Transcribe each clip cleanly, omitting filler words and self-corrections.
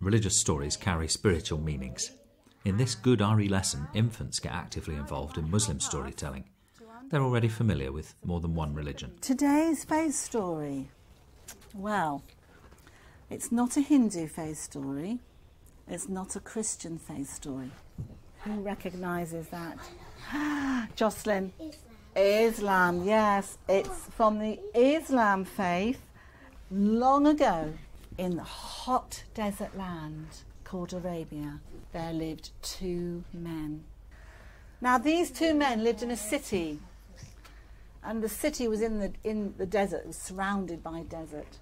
Religious stories carry spiritual meanings. In this good RE lesson, infants get actively involved in Muslim storytelling. They're already familiar with more than one religion. Today's faith story. Well, it's not a Hindu faith story. It's not a Christian faith story. Who recognises that? Jocelyn. Islam, yes. It's from the Islam faith long ago in the hot desert land called Arabia. There lived two men. Now these two men lived in a city, and the city was in the desert, it was surrounded by desert.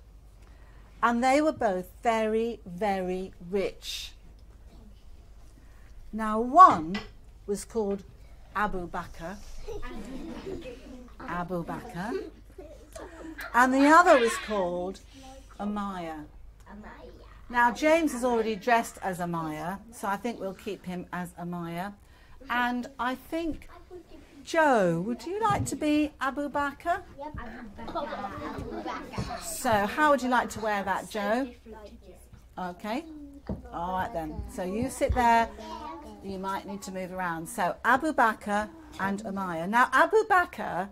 And they were both very, very rich. Now one was called Abu Bakr, and the other was called Amaya. Now James is already dressed as Amaya, so I think we'll keep him as Amaya. And I think, Joe, would you like to be Abu Bakr? Yep. Abu Bakr. So how would you like to wear that, Joe? Okay. All right then. So you sit there. You might need to move around. So Abu Bakr and Amaya. Now Abu Bakr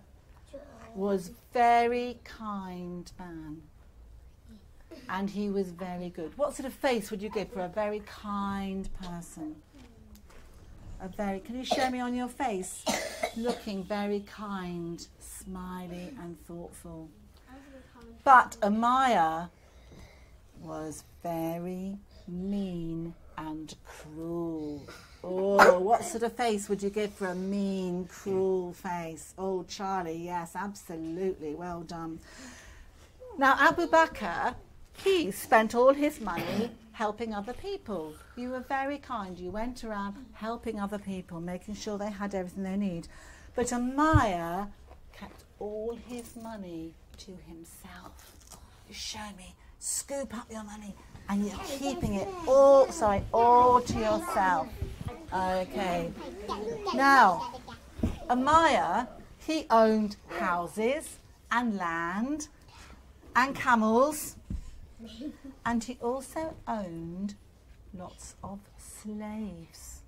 was very kind man. And he was very good. What sort of face would you give for a very kind person? Can you show me on your face? Looking very kind, smiley and thoughtful. But Amaya was very mean and cruel. Oh, what sort of face would you give for a mean, cruel face? Oh, Charlie, yes, absolutely. Well done. Now, Abu Bakr, he spent all his money helping other people. You were very kind. You went around helping other people, making sure they had everything they need. But Amaya kept all his money to himself. You show me. Scoop up your money and you're keeping it all to yourself. Okay. Now, Amaya, he owned houses and land and camels. And he also owned lots of slaves.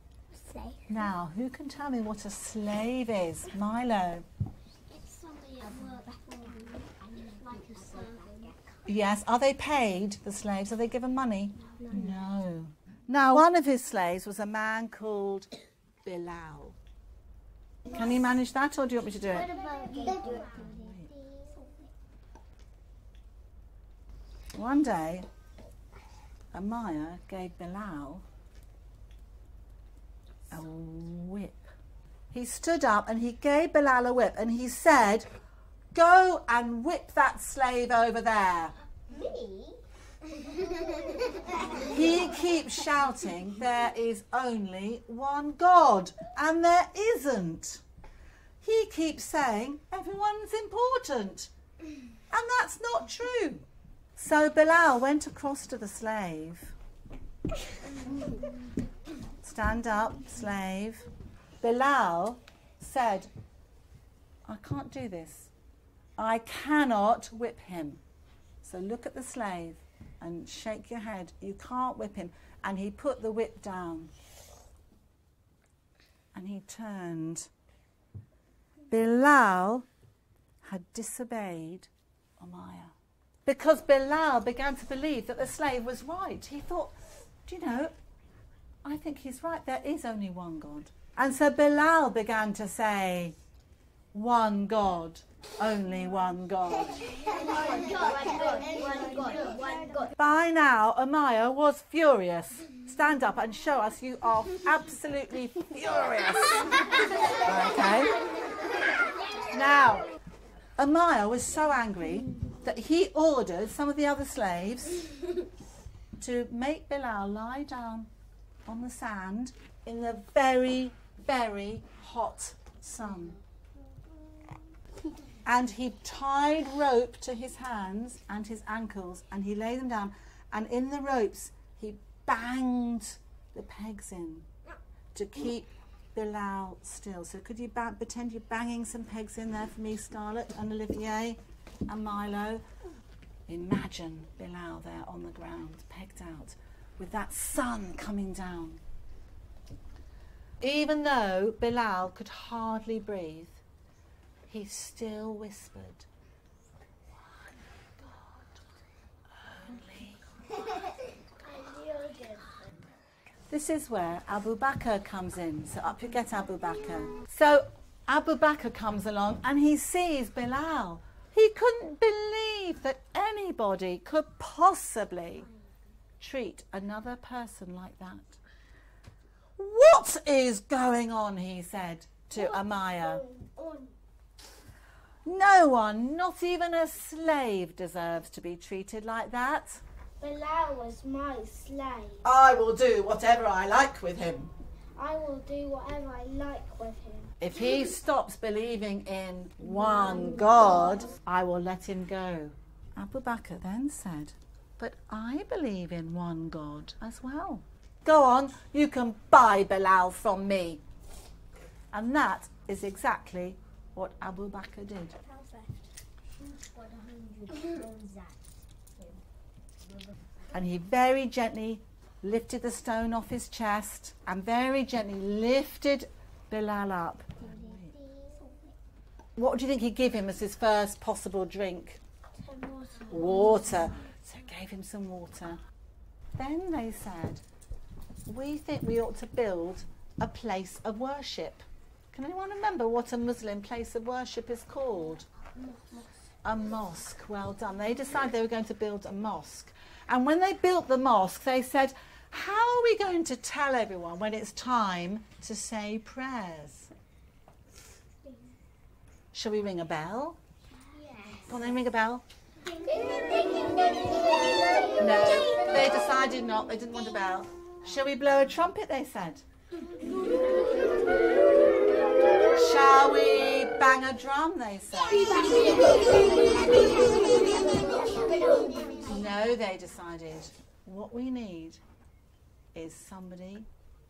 Now, who can tell me what a slave is? Milo. It's somebody at work like a servant. Yes. Are they paid, the slaves? Are they given money? No. Now, one of his slaves was a man called Bilal. Can you manage that, or do you want me to do it? One day, Amaya gave Bilal a whip. He stood up and he gave Bilal a whip and he said, "Go and whip that slave over there." Me? He keeps shouting, "There is only one God," and there isn't. He keeps saying, "Everyone's important," and that's not true. So Bilal went across to the slave. Stand up, slave. Bilal said, "I can't do this. I cannot whip him." So look at the slave and shake your head. You can't whip him. And he put the whip down. And he turned. Bilal had disobeyed Amaya. Because Bilal began to believe that the slave was right. He thought, "Do you know, I think he's right. There is only one God." And so Bilal began to say, "One God, only one God." One God. By now, Amaya was furious. Stand up and show us you are absolutely furious. Okay. Now, Amaya was so angry that he ordered some of the other slaves to make Bilal lie down on the sand in the very, very hot sun. And he tied rope to his hands and his ankles and he laid them down, and in the ropes he banged the pegs in to keep Bilal still. So could you pretend you're banging some pegs in there for me, Scarlett and Olivier and Milo? Imagine Bilal there on the ground, pegged out. with that sun coming down. Even though Bilal could hardly breathe, he still whispered, "One God only." This is where Abu Bakr comes in. So up you get, Abu Bakr. So Abu Bakr comes along and he sees Bilal. He couldn't believe that anybody could possibly treat another person like that. "What is going on?" he said to Amaya. "No one, not even a slave, deserves to be treated like that." Bilal was my slave. "I will do whatever I like with him. I will do whatever I like with him. If he stops believing in one God, I will let him go." Abu Bakr then said, "But I believe in one God as well. Go on, you can buy Bilal from me." And that is exactly what Abu Bakr did. And he very gently lifted the stone off his chest and very gently lifted Bilal up. What do you think he gave him as his first possible drink? Water. So he gave him some water. Then they said, "We think we ought to build a place of worship." Can anyone remember what a Muslim place of worship is called? A mosque. Well done. They decided they were going to build a mosque. And when they built the mosque, they said, "How are we going to tell everyone when it's time to say prayers?" Shall we ring a bell? Yes. Go on then, ring a bell. No, they decided not. They didn't want a bell. "Shall we blow a trumpet?" they said. "Shall we bang a drum?" they said. No, they decided, what we need is somebody,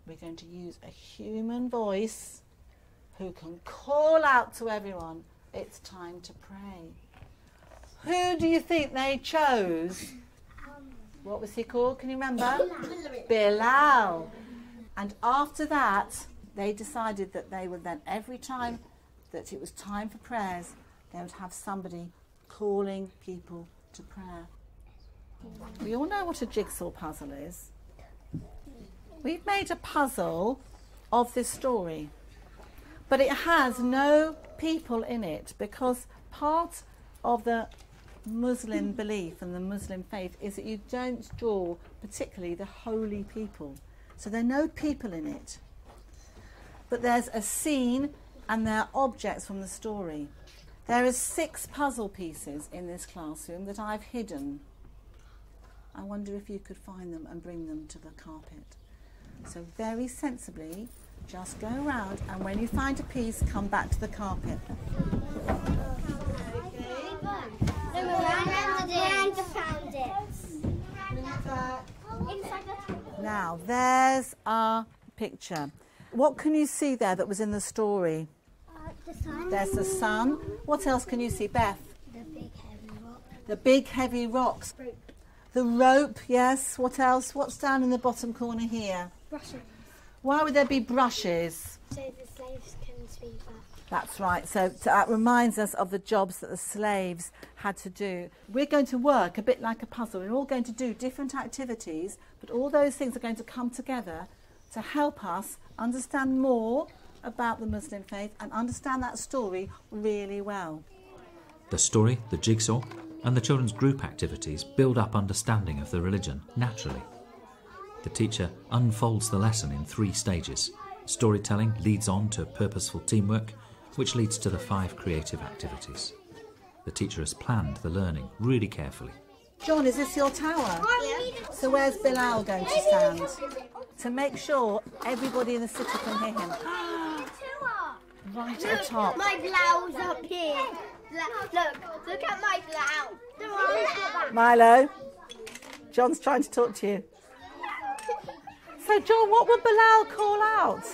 we're going to use a human voice who can call out to everyone, "It's time to pray." Who do you think they chose? What was he called? Can you remember? Bilal. And after that, they decided that they would then, every time that it was time for prayers, they would have somebody calling people to prayer. We all know what a jigsaw puzzle is. We've made a puzzle of this story, but it has no people in it because part of the Muslim belief and the Muslim faith is that you don't draw particularly the holy people. So there are no people in it. But there's a scene and there are objects from the story. There are 6 puzzle pieces in this classroom that I've hidden. I wonder if you could find them and bring them to the carpet. So very sensibly, just go around and when you find a piece, come back to the carpet. Now, there's our picture. What can you see there that was in the story? The sun. There's the sun. What else can you see, Beth? The big heavy rock. The big heavy rocks. The rope, yes. What else? What's down in the bottom corner here? Brushes. Why would there be brushes? So the slaves can sweep up. That's right. So that reminds us of the jobs that the slaves had to do. We're going to work a bit like a puzzle. We're all going to do different activities, but all those things are going to come together to help us understand more about the Muslim faith and understand that story really well. The story, the jigsaw, and the children's group activities build up understanding of the religion naturally. The teacher unfolds the lesson in 3 stages. Storytelling leads on to purposeful teamwork, which leads to the 5 creative activities. The teacher has planned the learning really carefully. John, is this your tower? Yeah. So where's Bilal going to stand? To make sure everybody in the city can hear him. Right at the top. My blouse up here. Look at my blouse. Milo, John's trying to talk to you. So John, what would Bilal call out?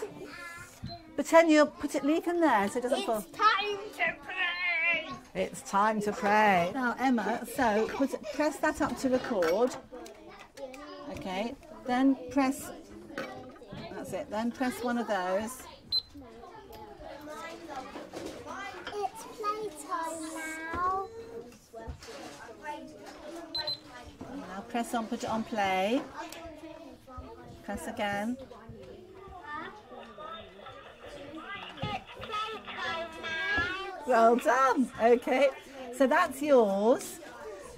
Pretend you leave him there so it doesn't fall. It's time to pray. It's time to pray. Now Emma, so press that up to record. Okay. Then press, that's it, then press one of those. It's playtime now. Now press on, put it on play. Press again. Well done. Okay, so that's yours.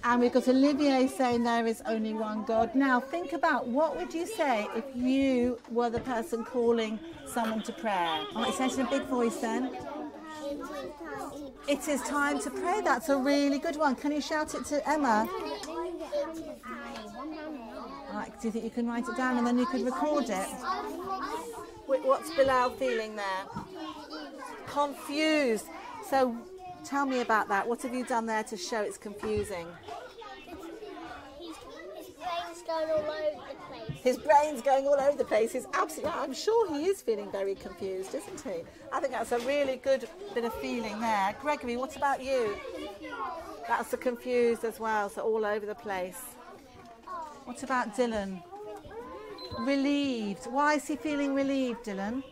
And we've got Olivier saying there is only one God. Now think about, what would you say if you were the person calling someone to prayer? Oh, it says in a big voice then. It is time to pray. That's a really good one. Can you shout it to Emma? Right, do you think you can write it down and then you could record it? What's Bilal feeling there? Confused. So tell me about that. What have you done there to show it's confusing? His brain's going all over the place. His brain's going all over the place. He's absolutely, I'm sure he is feeling very confused, isn't he? I think that's a really good bit of feeling there. Gregory, what about you? That's the confused as well, so all over the place. What about Dylan? Relieved. Why is he feeling relieved, Dylan?